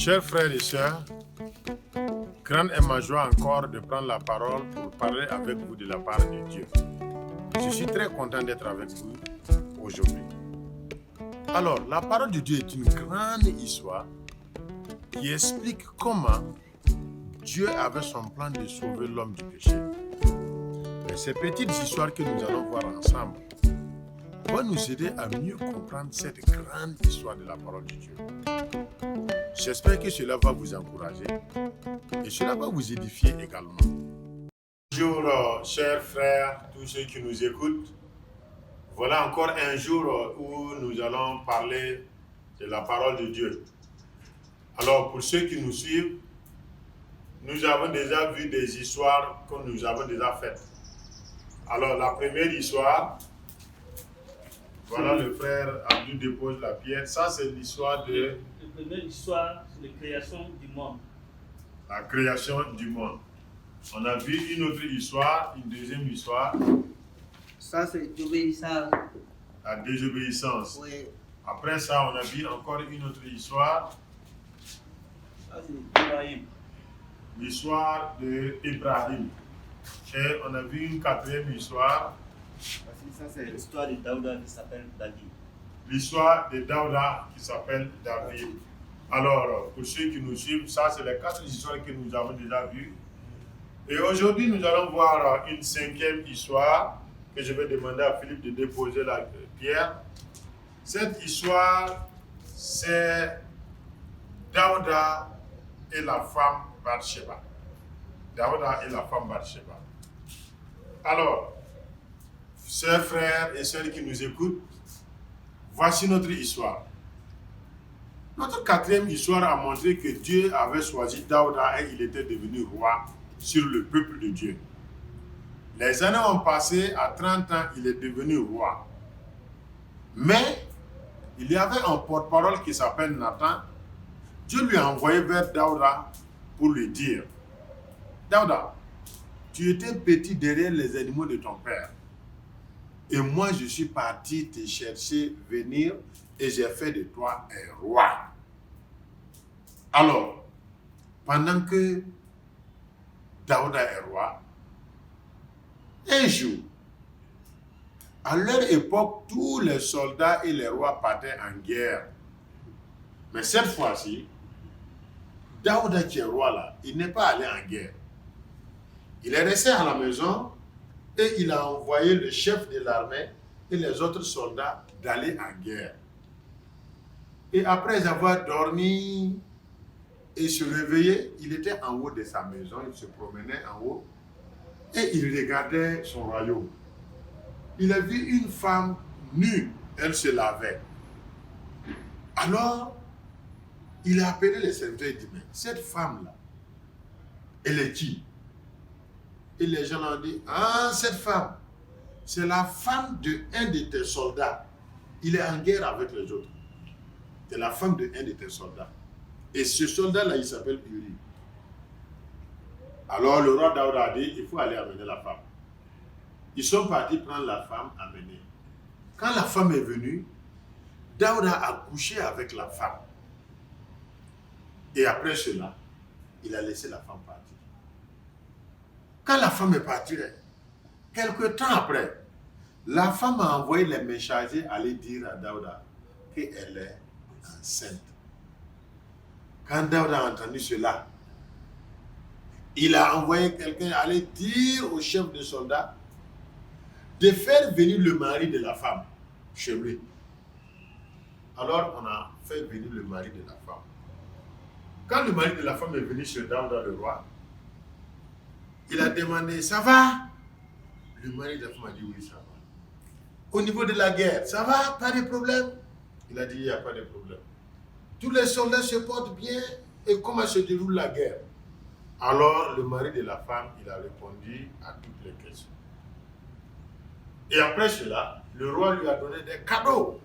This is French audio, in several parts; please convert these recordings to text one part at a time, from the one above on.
Chers frères et sœurs, grande est ma joie encore de prendre la parole pour parler avec vous de la part de Dieu. Je suis très content d'être avec vous aujourd'hui. Alors, la parole de Dieu est une grande histoire qui explique comment Dieu avait son plan de sauver l'homme du péché. Mais ces petites histoires que nous allons voir ensemble vont nous aider à mieux comprendre cette grande histoire de la parole de Dieu. J'espère que cela va vous encourager et cela va vous édifier également. Bonjour, chers frères, tous ceux qui nous écoutent. Voilà encore un jour où nous allons parler de la parole de Dieu. Alors, pour ceux qui nous suivent, nous avons déjà vu des histoires que nous avons déjà faites. Alors, la première histoire, voilà, le frère Abdou dépose la pierre. Ça, c'est l'histoire de... La première histoire, c'est la création du monde. La création du monde. On a vu une autre histoire, une deuxième histoire. Ça, c'est l'obéissance. La désobéissance. Oui. Après ça, on a vu encore une autre histoire. Ça, c'est Ibrahim. L'histoire d'Ibrahim. Et on a vu une quatrième histoire. Ça, c'est l'histoire de Daouda qui s'appelle David. L'histoire de Daouda qui s'appelle David. Alors, pour ceux qui nous suivent, ça, c'est les 4 histoires que nous avons déjà vues. Et aujourd'hui, nous allons voir une 5e histoire que je vais demander à Philippe de déposer la pierre. Cette histoire, c'est Daouda et la femme Bathsheba. Daouda et la femme Bathsheba. Alors, chers frères et sœurs qui nous écoutent, voici notre histoire. Notre 4e histoire a montré que Dieu avait choisi Daouda et il était devenu roi sur le peuple de Dieu. Les années ont passé, à 30 ans, il est devenu roi. Mais, il y avait un porte-parole qui s'appelle Nathan. Dieu lui a envoyé vers Daouda pour lui dire, Daouda, tu étais petit derrière les animaux de ton père. Et moi, je suis parti te chercher, venir, et j'ai fait de toi un roi. Alors, pendant que Daouda est roi, un jour, à leur époque, tous les soldats et les rois partaient en guerre. Mais cette fois-ci, Daouda qui est roi là, il n'est pas allé en guerre. Il est resté à la maison et il a envoyé le chef de l'armée et les autres soldats d'aller en guerre. Et après avoir dormi et se réveiller, il était en haut de sa maison, il se promenait en haut et il regardait son royaume. Il a vu une femme nue, elle se lavait. Alors, il a appelé les serviteurs et dit, mais cette femme-là, elle est qui? Et les gens ont dit, ah, cette femme, c'est la femme d'un de tes soldats. Il est en guerre avec les autres. C'est la femme d'un de tes soldats. Et ce soldat-là, il s'appelle Uri. Alors le roi Daouda a dit, il faut aller amener la femme. Ils sont partis prendre la femme, amener. Quand la femme est venue, Daouda a couché avec la femme. Et après cela, il a laissé la femme partir. Quand la femme est partie, quelque temps après, la femme a envoyé les messagers aller dire à Daouda qu'elle est enceinte. Quand Daouda a entendu cela, il a envoyé quelqu'un aller dire au chef de soldats de faire venir le mari de la femme chez lui. Alors on a fait venir le mari de la femme. Quand le mari de la femme est venu chez Daouda le roi, il a demandé, ça va? Le mari de la femme a dit, oui, ça va. Au niveau de la guerre, ça va? Pas de problème? Il a dit, il n'y a pas de problème. Tous les soldats se portent bien et comment se déroule la guerre? Alors, le mari de la femme, il a répondu à toutes les questions. Et après cela, le roi lui a donné des cadeaux.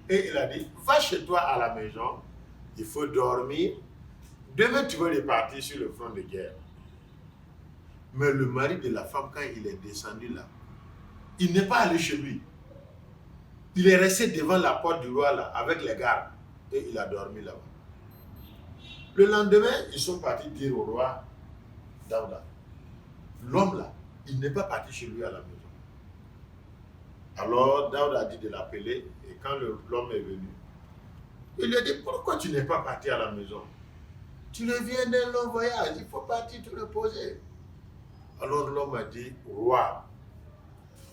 Et il a dit, va chez toi à la maison, il faut dormir. Demain, tu vas repartir sur le front de guerre. Mais le mari de la femme, quand il est descendu là, il n'est pas allé chez lui. Il est resté devant la porte du roi là, avec les gardes. Et il a dormi là-bas. Le lendemain, ils sont partis dire au roi Daouda. L'homme là, il n'est pas parti chez lui à la maison. Alors Daouda a dit de l'appeler et quand l'homme est venu, il lui a dit pourquoi tu n'es pas parti à la maison? Tu reviens d'un long voyage, il faut partir te reposer. Alors l'homme a dit, roi,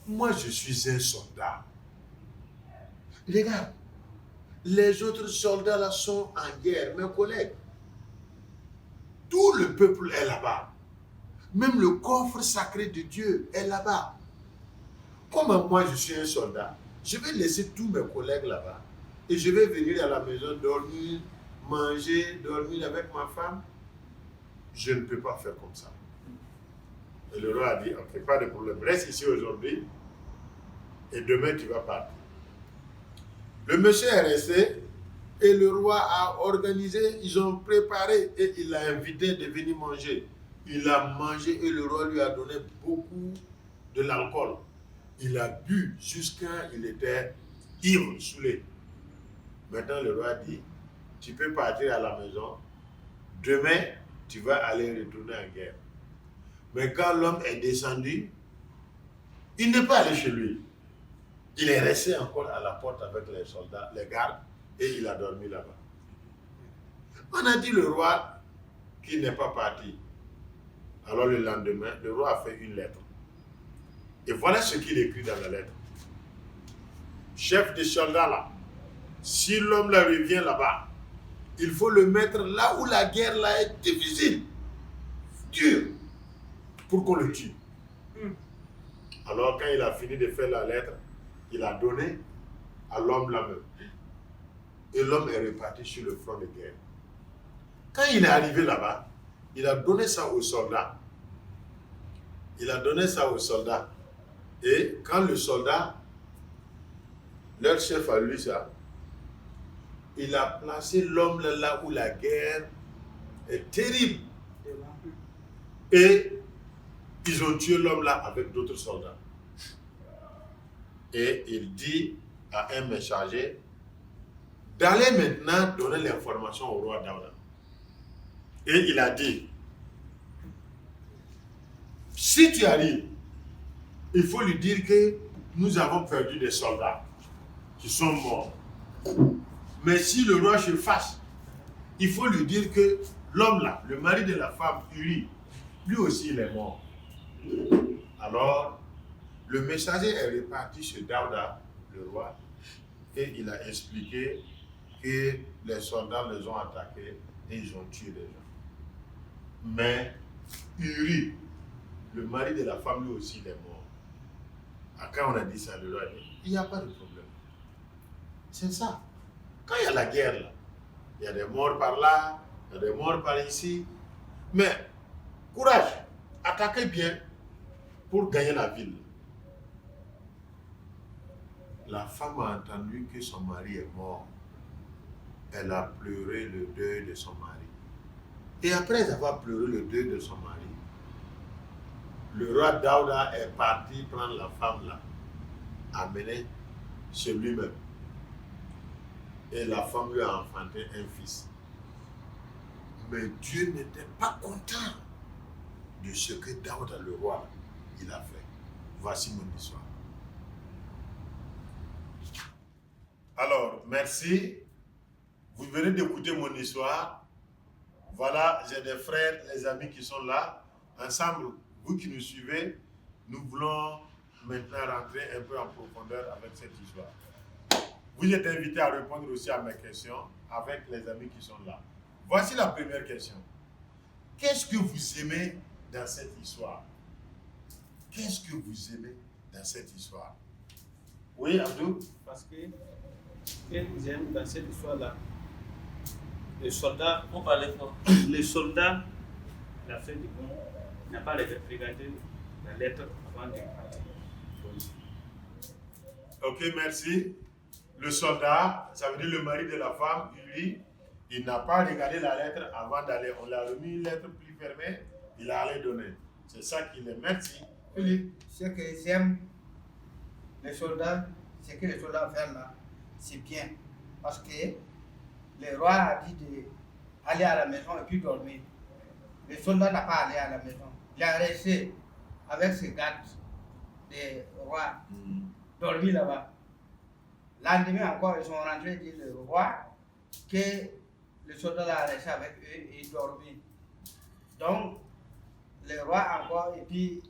moi je suis un soldat. Regarde, les autres soldats là sont en guerre, mes collègues. Tout le peuple est là-bas. Même le coffre sacré de Dieu est là-bas. Comme moi je suis un soldat, je vais laisser tous mes collègues là-bas et je vais venir à la maison dormir, manger, dormir avec ma femme. Je ne peux pas faire comme ça. Et le roi a dit, ok, pas de problème, reste ici aujourd'hui et demain tu vas partir. Le monsieur est resté et le roi a organisé, ils ont préparé et il l'a invité de venir manger. Il a mangé et le roi lui a donné beaucoup de l'alcool. Il a bu jusqu'à il était ivre, saoulé. Maintenant le roi dit, tu peux partir à la maison, demain tu vas aller retourner en guerre. Mais quand l'homme est descendu, il n'est pas allé chez lui. Il est resté encore à la porte avec les soldats, les gardes, et il a dormi là-bas. On a dit le roi qu'il n'est pas parti. Alors le lendemain, le roi a fait une lettre. Et voilà ce qu'il écrit dans la lettre. Chef des soldats là, si l'homme là revient là-bas, il faut le mettre là où la guerre là est difficile, dure, pour qu'on le tue. Alors quand il a fini de faire la lettre, il a donné à l'homme la main. Et l'homme est reparti sur le front de guerre. Quand il est arrivé là-bas, il a donné ça aux soldats. Il a donné ça aux soldats. Et quand le soldat, leur chef a lu ça, il a placé l'homme là où la guerre est terrible. Et ils ont tué l'homme là avec d'autres soldats. Et il dit à un messager d'aller maintenant donner l'information au roi Daouda. Et il a dit, si tu arrives, il faut lui dire que nous avons perdu des soldats qui sont morts. Mais si le roi se fâche, il faut lui dire que l'homme là, le mari de la femme, Uri, lui aussi il est mort. Alors, le messager est reparti chez Daouda, le roi, et il a expliqué que les soldats les ont attaqués et ils ont tué des gens. Mais Uri, le mari de la femme, lui aussi il est mort. Quand on a dit ça, le roi a dit, il n'y a pas de problème. C'est ça. Quand il y a la guerre là, il y a des morts par là, il y a des morts par ici. Mais, courage, attaquez bien pour gagner la ville. La femme a entendu que son mari est mort. Elle a pleuré le deuil de son mari. Et après avoir pleuré le deuil de son mari, le roi Daouda est parti prendre la femme là, amener chez lui-même. Et la femme lui a enfanté un fils. Mais Dieu n'était pas content de ce que Daouda, le roi, il a fait. Voici mon histoire. Alors, merci. Vous venez d'écouter mon histoire. Voilà, j'ai des frères, les amis qui sont là. Ensemble, vous qui nous suivez, nous voulons maintenant rentrer un peu en profondeur avec cette histoire. Vous êtes invités à répondre aussi à mes questions avec les amis qui sont là. Voici la première question. Qu'est-ce que vous aimez dans cette histoire? Qu'est-ce que vous aimez dans cette histoire? Oui, Abdou? Parce que j'aime dans cette histoire-là, les soldats, On parlait fort. les soldats, la fin du monde, n'a pas regardé la lettre avant de partir. Ok, merci. Le soldat, ça veut dire le mari de la femme, lui, il n'a pas regardé la lettre avant d'aller. On l'a remis une lettre plus fermée, il a allé donner. C'est ça qu'il est. Merci. Philippe. Ce que j'aime, les soldats, ce que les soldats font là, c'est bien. Parce que le roi a dit aller à la maison et puis dormir. Le soldat n'a pas allé à la maison. Il est resté avec ses gardes des rois, dormi là-bas. Lendemain encore, ils sont rentrés dire le roi que le soldat l'a resté avec eux et dormi. Donc, le roi encore, et puis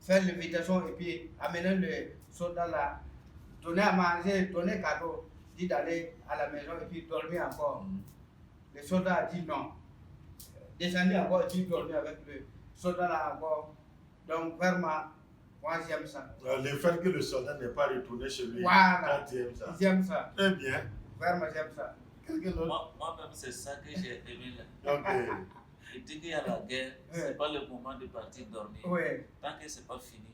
faire l'invitation et puis amener le soldat là, donner à manger, donner cadeau, dit d'aller à la maison et puis dormir encore. Le soldat a dit non. Descendu encore et puis dormir avec le soldat là encore. Donc vraiment, moi j'aime ça. Le fait que le soldat n'est pas retourné chez lui, Voilà. quand tu aimes ça. J'aime ça. Très bien. Vraiment j'aime ça. Quelqu'un d'autre? Moi-même, c'est ça que j'ai aimé là. Ok. Il dit qu'il y a la guerre, c'est pas le moment de partir dormir. Oui. Tant que c'est pas fini,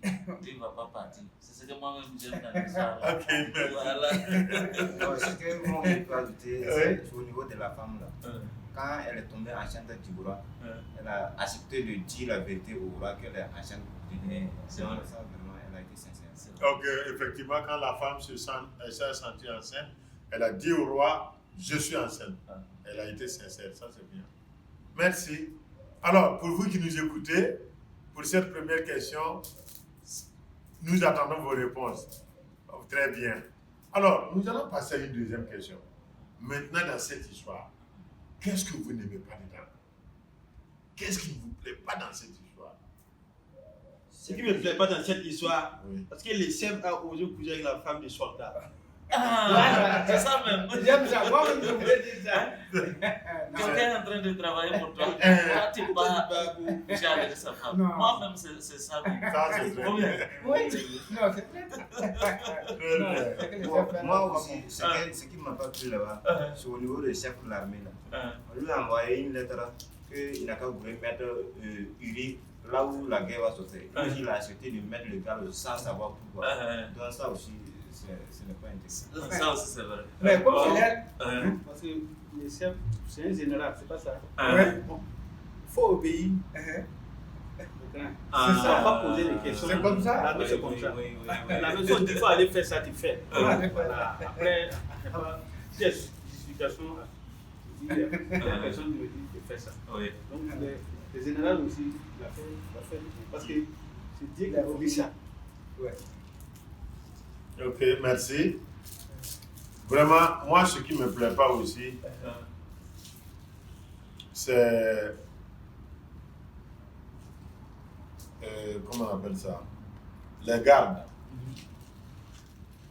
tu ne vas pas partir. C'est ce que moi-même j'aime dans l'histoire. Ok, merci. Voilà. Ce que moi je peux ajouter, c'est au niveau de la femme là. Quand elle est tombée enceinte du roi, elle a accepté de dire la vérité au roi qu'elle est enceinte du roi. C'est ça vraiment, elle a été sincère. Donc, effectivement, quand la femme s'est sentie enceinte, elle a dit au roi, je suis enceinte. Elle a été sincère, ça c'est bien. Merci. Alors, pour vous qui nous écoutez, pour cette première question, nous attendons vos réponses. Très bien. Alors, nous allons passer à une deuxième question. Maintenant, dans cette histoire, qu'est-ce que vous n'aimez pas dedans? Qu'est-ce qui ne vous plaît pas dans cette histoire? Ce qui ne me plaît pas dans cette histoire, Oui. parce que le chef a osé coucher avec la femme du soldat. Ah, c'est ça même. J'aime ça. Moi je voulais dire ça. Quelqu'un est en train de travailler pour toi. Toi, tu ne vas pas coucher avec sa femme. Non. Moi-même, c'est ça. Ça, c'est très Combien? bien. Oui. Non, c'est très bien. Très Non, bien. c'est que le Bon, chef fait moi pas aussi, bon. ce qui ne m'a pas plu là-bas, c'est au niveau du chef de l'armée là. On lui a envoyé une lettre qu'il n'a qu'à vouloir mettre Uri là où la guerre va sauter. Lui, il a accepté de mettre le gars sans savoir pourquoi. Donc ça aussi, ce n'est pas intéressant. Ça aussi, c'est vrai. Mais comme c'est l'air, Parce que le chef, c'est un général, c'est pas ça. ouais. Il faut obéir. C'est On ça. ne va pas poser des questions. C'est comme ça. La c'est comme ça. Oui. La maison, il faut aller faire ça, tu fais. Ouais. Voilà. Après, si il y a justification, la personne me dit de faire ça. Oui. Donc, le général aussi, il a fait. Parce que c'est Dieu qui a voulu ça. Ouais. Ok, merci. Vraiment, moi, ce qui ne me plaît pas aussi, c'est... comment on appelle ça? Les gardes.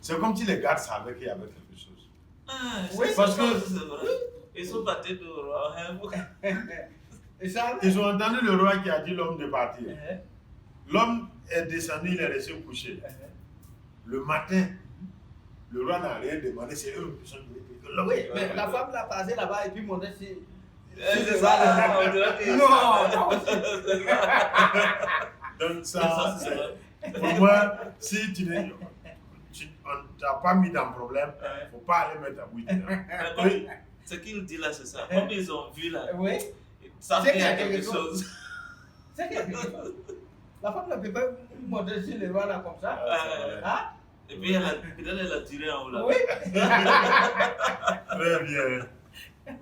C'est comme si les gardes savaient qu'il y avait quelque chose. Oui, parce que c'est vrai. Ils sont battus de roi. Et ça, Ils ont entendu le roi qui a dit l'homme de partir. L'homme est descendu, il est resté couché. Le matin, le roi n'a rien demandé, c'est eux qui sont venus. oui, mais la femme l'a passé là-bas et puis montré si. C'est ça, on dirait que Non, Donc ça, c'est... Pour moi, si on ne t'a pas mis dans le problème, il ne faut pas aller mettre à bout dedans. Oui. ce qu'il dit là, c'est ça. Comme ils ont vu là, oui. ils savent qu'il y a quelque chose. C'est quelque chose. La femme ne peut pas montrer si le roi là comme ça. Hein? Et puis peut-être elle a tiré en haut là. Oui. Très bien.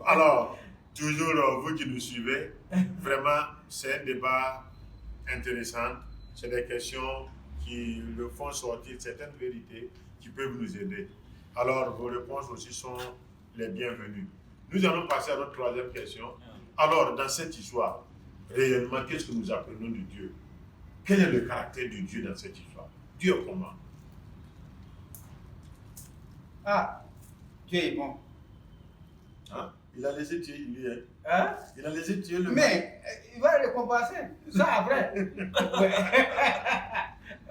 Alors, toujours vous qui nous suivez, vraiment, c'est un débat intéressant. C'est des questions qui le font sortir certaines vérités qui peuvent nous aider. Alors, vos réponses aussi sont les bienvenues. Nous allons passer à notre troisième question. Alors, dans cette histoire, réellement, qu'est-ce que nous apprenons de Dieu? Quel est le caractère de Dieu dans cette histoire? Dieu est comment? Ah, Dieu est bon. Hein? Il a laissé tuer lui. Hein? Il a laissé tuer le Mais il va récompenser. Ça après. Ouais.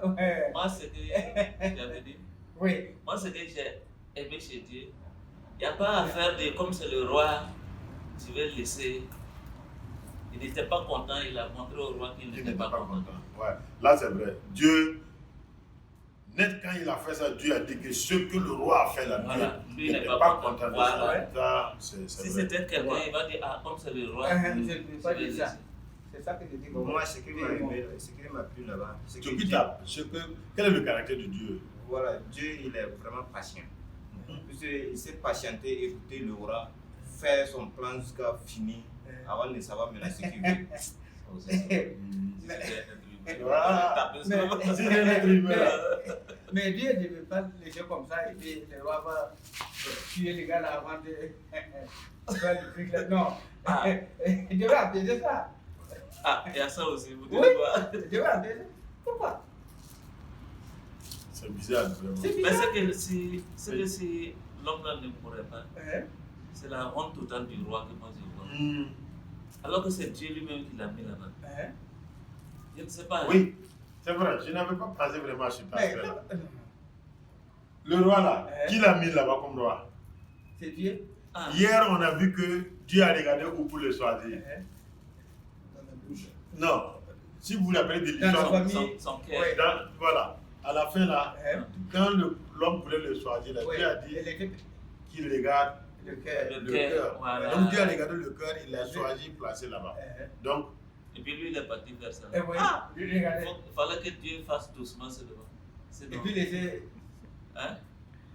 Ouais. Moi, ce que j'avais dit, Oui. moi, ce que j'ai aimé chez Dieu, il n'y a pas à faire de comme c'est le roi, tu veux le laisser. Il n'était pas content, il a montré au roi qu'il Il n'était pas content. Ouais, là c'est vrai. Dieu, net quand il a fait ça, Dieu a dit que ce que le roi a fait là, Voilà. Dieu Lui, il n'est n'était pas pas content. content de Voilà. ça. Ça, c'est Si vrai. c'était quelqu'un, il va dire, ah, comme c'est le roi, Je ne je peux pas vais dire ça. laisser. C'est ça que je dis. Pour moi, ce qui m'a plu là-bas, c'est Ce que qui Dieu, tape, quel est le caractère de Dieu? voilà, Dieu, il est vraiment patient. Puisqu'il s'est patienté, écouter le roi, faire son plan jusqu'à finir avant de savoir maintenant ce qu'il veut. Mais Dieu ne veut pas laisser comme ça et puis le roi va tuer les gars là avant de faire le truc là. Non. Il devrait apaiser ça. Ah, il y a ça aussi. Vous Oui, il devrait apaiser. Pourquoi? C'est bizarre, vraiment. C'est Mais bizarre. c'est que si l'homme là ne pourrait pas, c'est la honte totale du roi que moi je vois. Alors que c'est Dieu lui-même qui l'a mis là-bas. Je ne sais pas. Oui, c'est vrai, je n'avais pas pensé vraiment à cet Mais, aspect-là. Le roi là, qui l'a mis là-bas comme roi? c'est Dieu. Ah. Hier, on a vu que Dieu a regardé où pour le choisir. Dans la bouche. Non, si vous l'appelez de Dans la l'histoire, famille. Son cœur. Ouais. voilà, à la fin là, quand l'homme voulait le choisir, là, Ouais. Dieu a dit Elle était qu'il regarde le cœur. le cœur. Voilà. Donc Dieu a regardé le cœur, il l'a choisi, placé là-bas. Donc, Et puis lui, il est parti faire ça. Et oui, lui, regardez. Il fallait que Dieu fasse doucement ce devant. Et puis laisser Hein?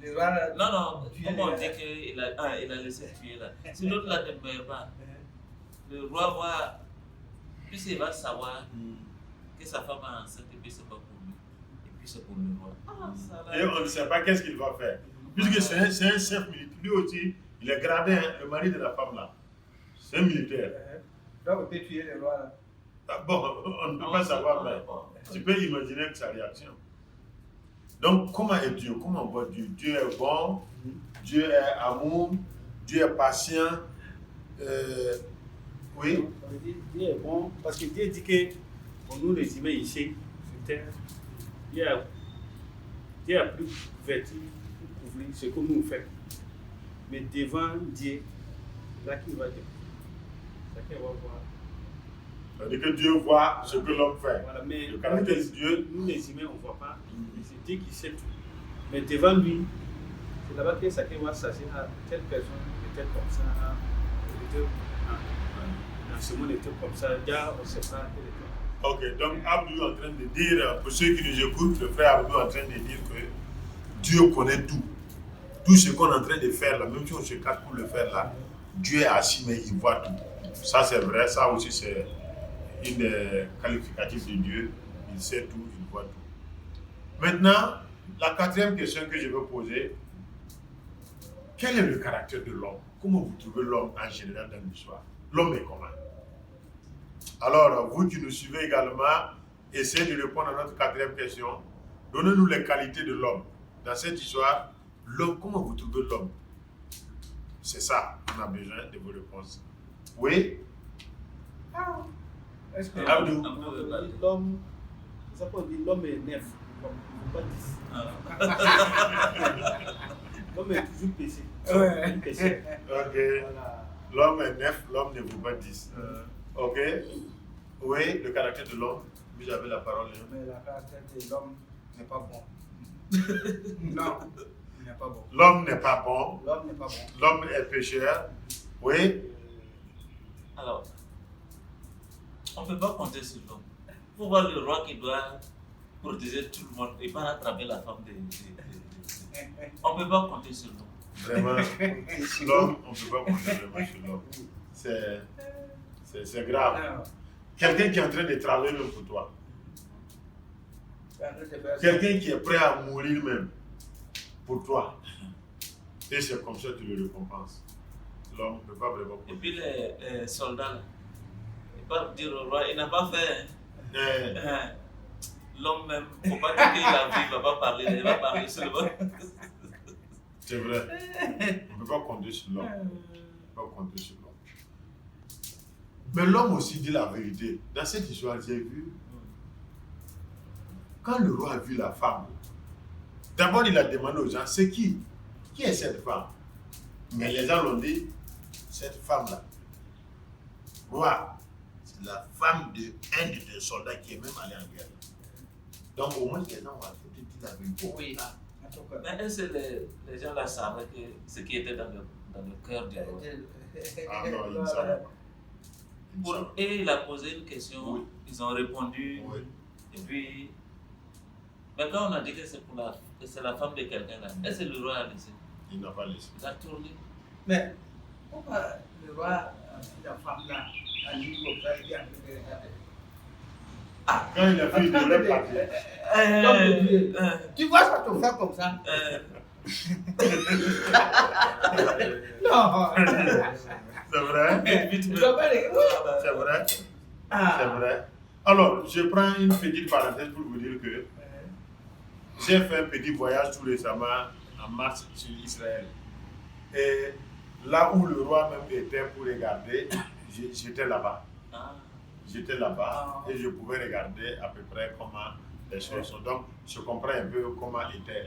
le roi là. Non, non, tuer comment on les dit gars. qu'il a, il a laissé tuer là. Si l'autre là ne meurt pas, le roi va, puisqu'il va savoir que sa femme est enceinte et puis c'est pas pour lui. Et puis c'est pour le roi. Ah, ça là. et on ne sait pas qu'est-ce qu'il va faire. Puisque c'est un chef militaire, lui aussi, il est gradé, hein, le mari de la femme là. C'est un militaire. Donc on peut tuer le roi là. Ah, bon, on ne peut pas savoir, mais Bon. tu peux imaginer que sa réaction. Donc, comment est Dieu? Comment on voit Dieu? Dieu est bon, Dieu est amour, Dieu est patient. Oui. On dit Dieu est bon parce que Dieu dit que pour nous les humains ici sur terre, Dieu a plus couverture pour couvrir ce que nous faisons. Mais devant Dieu, là qu'il va dire, chacun va voir. C'est-à-dire que Dieu voit ce que l'homme fait. Voilà, mais Le caractère de Dieu. nous les humains on ne voit pas, mais c'est Dieu qui sait tout. Mais devant lui, c'est là-bas que chacun va s'asseoir à telle personne était comme ça, dans ce monde était comme ça, déjà on ne sait pas quel était. Ok, donc Abdou est en train de dire, pour ceux qui nous écoutent, le frère Abdou est en train de dire que Dieu connaît tout. Tout ce qu'on est en train de faire là, même si on se cache pour le faire là, Dieu est assis mais il voit tout. Ça c'est vrai, ça aussi c'est une des qualificatifs de Dieu. Il sait tout, il voit tout. Maintenant, la quatrième question que je veux poser, quel est le caractère de l'homme? Comment vous trouvez l'homme en général dans l'histoire? L'homme est comment? Alors, vous qui nous suivez également, essayez de répondre à notre quatrième question. Donnez-nous les qualités de l'homme. Dans cette histoire, l'homme, comment vous trouvez l'homme? C'est ça, on a besoin de vos réponses. Oui? Est-ce que Abdou. L'homme, c'est ça qu'on dit, l'homme est neuf, comme pas 10. L'homme est toujours péché. Ouais. Péché. Ok. Voilà. L'homme est 9, l'homme ne vaut pas 10. Ok? Oui, le caractère de l'homme. Vous avez la parole. Mais la caractère de l'homme n'est pas bon. Non, il n'est pas bon. L'homme n'est pas bon. L'homme n'est pas bon. L'homme est pécheur. Oui? Alors, on ne peut pas compter sur l'homme. Il faut voir le roi qui doit protéger tout le monde et pas attraper la femme on ne peut pas compter sur l'homme. Vraiment, l'homme, on ne peut pas compter vraiment sur l'homme. C'est grave. Alors, Quelqu'un qui est en train de travailler même pour toi. c'est un autre verset. Quelqu'un qui est prêt à mourir même pour toi. Et c'est comme ça que tu le récompenses. L'homme ne peut pas vraiment Et compter. puis les soldats, là, ils peuvent dire au roi, il n'a pas fait. L'homme même, il ne faut pas dire qu'il a vu, il ne va pas parler, il va parler seulement. C'est vrai. On ne peut pas compter sur l'homme. On ne peut pas compter sur l'homme. Mais l'homme aussi dit la vérité. Dans cette histoire, j'ai vu, quand le roi a vu la femme, d'abord il a demandé aux gens, c'est qui? Qui est cette femme? Mais les gens l'ont dit, cette femme-là, roi, c'est la femme d'un de tes soldats qui est même allé en guerre. Donc au moins les gens vont accepter de dire la vérité. Oui, en tout cas. Mais est-ce que les gens là savaient que ce qui était dans le cœur du roi? Ah non, ils ne savent pas. Ils ne Pour savent eux, il a posé une question, Oui. ils ont répondu, pas. Oui. et puis. Mais quand on a dit que c'est la femme de quelqu'un là, est-ce que le roi a laissé? Il n'a pas laissé. Il a tourné. Mais Pourquoi le roi a pris la femme là, a dit comme ça, il dit en train de regarder. Ah, Quand il a fait, il devait partir. Comme le Dieu. Tu vois ça te faire comme ça? Non. C'est vrai? Tu dois pas les- C'est vrai? Ah. C'est vrai. Alors, je prends une petite parenthèse pour vous dire que j'ai fait un petit voyage tout récemment en mars sur Israël. Et là où le roi même était pour regarder, j'étais là-bas. J'étais là-bas et je pouvais regarder à peu près comment les choses sont. Donc, je comprends un peu comment était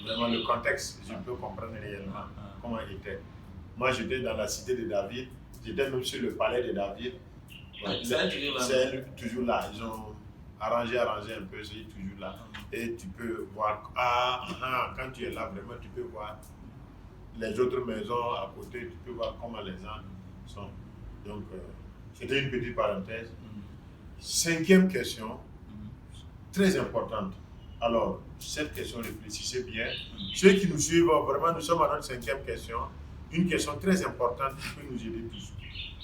vraiment le contexte. Je peux comprendre réellement comment était. Moi, j'étais dans la cité de David. J'étais même sur le palais de David. C'est toujours là. Ils ont arrangé un peu, c'est toujours là. Et tu peux voir, quand tu es là, vraiment, tu peux voir les autres maisons à côté, tu peux voir comment les gens sont. Donc, c'était une petite parenthèse. 5e question, très importante. Alors, cette question, réfléchissez bien. Ceux qui nous suivent, vraiment, nous sommes à notre 5e question. Une question très importante qui peut nous aider tous.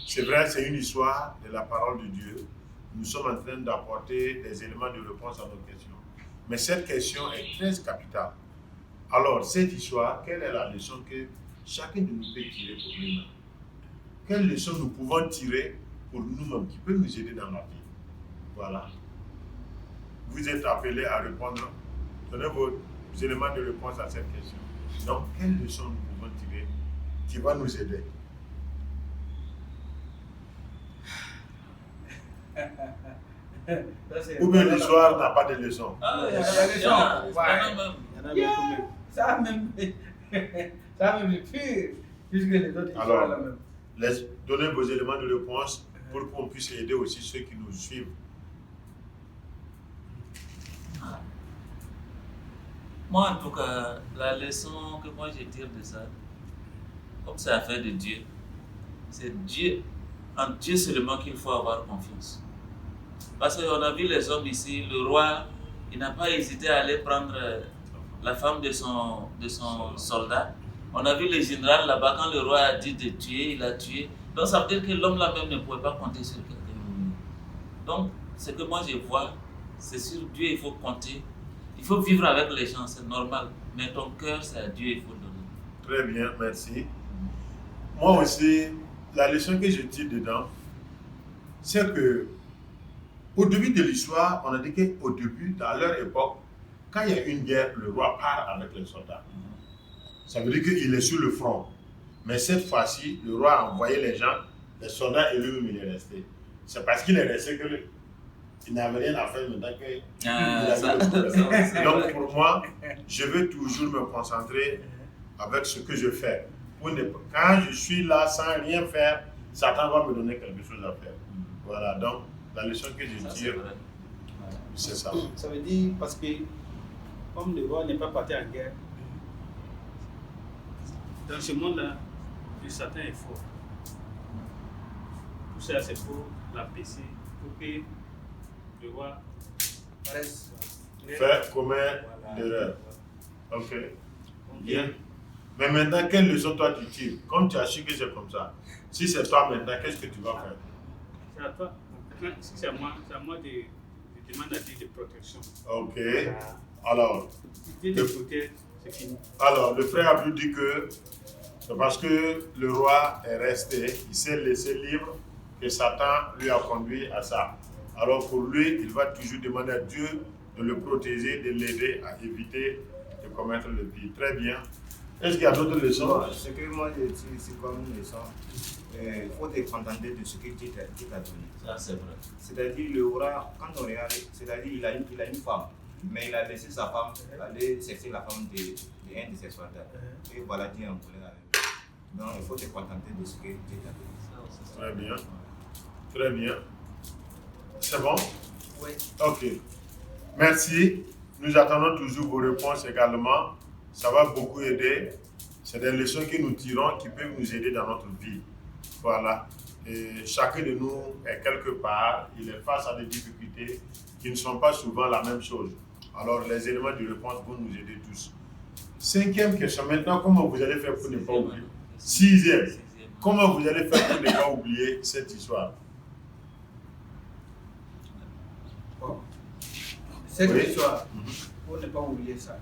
C'est vrai, c'est une histoire de la parole de Dieu. Nous sommes en train d'apporter des éléments de réponse à nos questions. Mais cette question est très capitale. Alors, cette histoire, quelle est la leçon que chacun de nous peut tirer pour nous-mêmes? Quelle leçon nous pouvons tirer pour nous-mêmes qui peut nous aider dans la vie? Voilà. Vous êtes appelés à répondre. Donnez vos éléments de réponse à cette question. Donc, quelle leçon nous pouvons tirer qui va nous aider? Ou bien l'histoire n'a pas de leçon. Ça a même le pire, puisque les autres histoires là même. Donnez vos éléments de réponse pour qu'on puisse aider aussi ceux qui nous suivent. Moi, en tout cas, la leçon que moi je tire de ça, comme c'est affaire de Dieu, c'est Dieu, en Dieu seulement qu'il faut avoir confiance. Parce qu'on a vu les hommes ici, le roi, il n'a pas hésité à aller prendre la femme de son soldat. On a vu le général là-bas, quand le roi a dit de tuer, il a tué. Donc ça veut dire que l'homme là-même ne pouvait pas compter sur quelqu'un. Donc, ce que moi je vois, c'est sur Dieu il faut compter. Il faut vivre avec les gens, c'est normal. Mais ton cœur, c'est à Dieu il faut donner. Très bien, merci. Moi aussi, la leçon que je tire dedans, c'est que au début de l'histoire, on a dit qu'au début, dans leur époque, quand il y a une guerre, le roi part avec les soldats. Ça veut dire qu'il est sur le front. Mais cette fois-ci, le roi a envoyé les gens, les soldats, et lui-même il est resté. C'est parce qu'il est resté qu'il n'avait rien à faire maintenant qu'il avait le problème. Donc pour moi, je veux toujours me concentrer avec ce que je fais. Quand je suis là sans rien faire, Satan va me donner quelque chose à faire. Voilà, donc la leçon que je tire, c'est ça. Ça veut dire parce que comme le roi n'est pas parti en guerre, dans ce monde-là, le Satan est fort. Tout ça, c'est pour l'empêcher, pour que le roi reste. Faire commettre l'erreur. Ok. Bien. Mais maintenant, quelle leçon toi tu tires? Comme tu as su que c'est comme ça, si c'est toi maintenant, qu'est-ce que tu vas faire? C'est à toi. Si c'est à moi de demander à Dieu de protection. Ok. Alors, Dieu te protège, c'est fini. Alors, le frère Abdou dit que c'est parce que le roi est resté, il s'est laissé libre, que Satan lui a conduit à ça. Alors pour lui, il va toujours demander à Dieu de le protéger, de l'aider à éviter de commettre le pire. Très bien. Est-ce qu'il y a d'autres leçons? Bon, ce que moi je tire ici comme une leçon, il faut te contenter de ce que Dieu t'a donné. Ça, c'est vrai. C'est-à-dire, le roi, quand on regarde, c'est-à-dire il a une femme, mais il a laissé sa femme aller chercher la femme d'un de ses soldats. Et voilà, Dieu en voulait avec lui. Donc, il faut te contenter de ce que Dieu t'a donné. Très bien. Très bien. C'est bon? Oui. Ok. Merci. Nous attendons toujours vos réponses également. Ça va beaucoup aider. C'est des leçons que nous tirons qui peuvent nous aider dans notre vie. Voilà. Et chacun de nous est quelque part, il est face à des difficultés qui ne sont pas souvent la même chose. Alors, les éléments de réponse vont nous aider tous. 5e question. Maintenant, comment vous allez faire pour ne pas oublier? 6e. Comment vous allez faire pour ne pas oublier cette histoire? Bon. Cette Oui. histoire, pour ne pas oublier ça.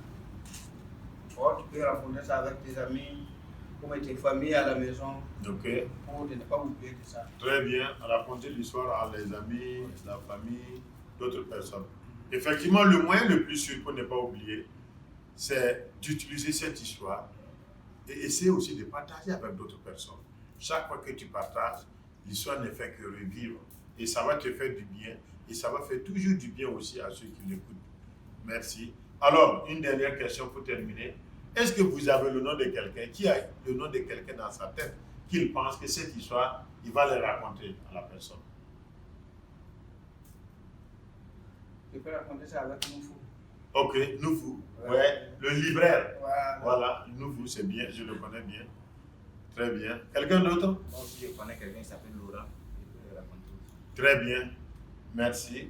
Oh, tu peux raconter ça avec tes amis, ou avec tes familles à la maison, Ok. pour ne pas oublier de ça. Très bien. Raconter l'histoire à les amis, la famille, d'autres personnes. Effectivement, le moyen le plus sûr pour ne pas oublier, c'est d'utiliser cette histoire et essayer aussi de partager avec d'autres personnes. Chaque fois que tu partages, l'histoire ne fait que revivre et ça va te faire du bien et ça va faire toujours du bien aussi à ceux qui l'écoutent. Merci. Alors, une dernière question pour terminer. Est-ce que vous avez le nom de quelqu'un qui a le nom de quelqu'un dans sa tête qu'il pense que cette histoire, il va le raconter à la personne? Tu peux raconter ça avec nous. Ok, Noufou. Ouais, le libraire. Voilà. Voilà, Noufou, c'est bien, je le connais bien. Très bien. Quelqu'un d'autre? Moi aussi, je connais quelqu'un qui s'appelle Laurent. Je peux le raconter aussi. Très bien. Merci.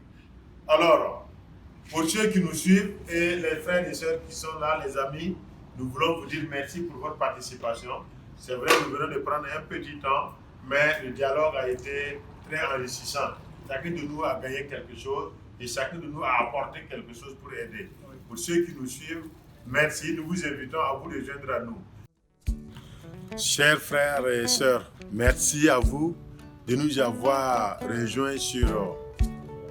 Alors, pour ceux qui nous suivent et les frères et sœurs qui sont là, les amis, nous voulons vous dire merci pour votre participation. C'est vrai, nous venons de prendre un petit temps, mais le dialogue a été très enrichissant. Chacun de nous a gagné quelque chose et chacun de nous a apporté quelque chose pour aider. Pour ceux qui nous suivent, merci. Nous vous invitons à vous rejoindre à nous. Chers frères et sœurs, merci à vous de nous avoir rejoints sur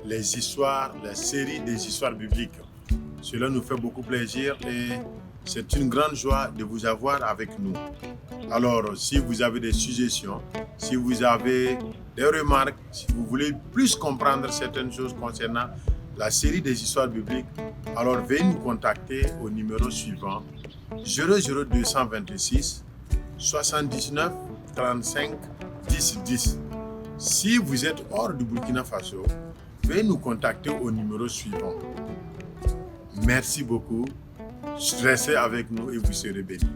les histoires, la série des histoires bibliques. Cela nous fait beaucoup plaisir et c'est une grande joie de vous avoir avec nous. Alors, si vous avez des suggestions, si vous avez des remarques, si vous voulez plus comprendre certaines choses concernant la série des histoires bibliques, alors veuillez nous contacter au numéro suivant 00226 79 35 10 10. Si vous êtes hors du Burkina Faso, veuillez nous contacter au numéro suivant. Merci beaucoup. Restez avec nous et vous serez bénis.